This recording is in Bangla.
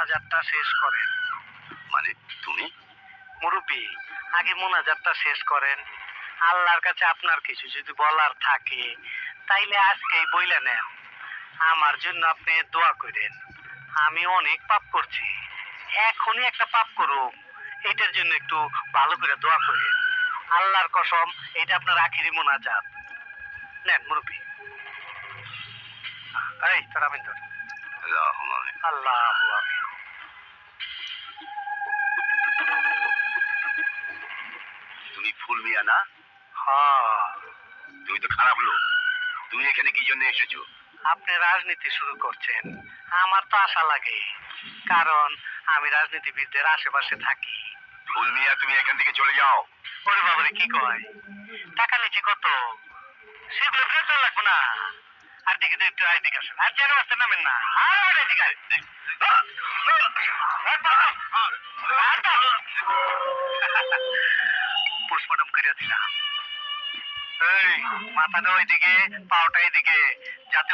মোনাজাতটা শেষ করেন। মানে তুমি? মুরব্বী, আগে মোনাজাতটা শেষ করেন। আল্লাহর কাছে আপনার কিছু যদি বলার থাকে তাইলে আজকেই বইলা নেন। আমার জন্য আপনি দোয়া করেন। আমি অনেক পাপ করছি, এখনই একটা পাপ করুম, এটার জন্য একটু ভালো করে দোয়া করেন। আল্লাহর কসম, এটা আপনার আখিরি মোনাজাত। নেন মুরব্বী। এই তোর আমিন ধর। আল্লাহ তুমি ফুল মিয়া না? হ্যাঁ। তুমি তো খারাপ লোক। তুমি এখানে কি জন্য এসেছো? আপনি রাজনীতি শুরু করছেন, আমার তো আশা লাগে, কারণ আমি রাজনীতিবিদদের আশেপাশে থাকি। ফুল মিয়া, তুমি এখান থেকে চলে যাও। ওরে বাবারে, কি কয়? টাকা নিচে কত? সেগুলো ফেরত লাগবো না। আর দিকে তো একটু এদিকে আসেন, আর যেন আসতে নামেন না। আর আমার এদিকে পোস্টমর্টম করে দিলাম। এই মাথাটা ওইদিকে, পাওটা এদিকে, যাতে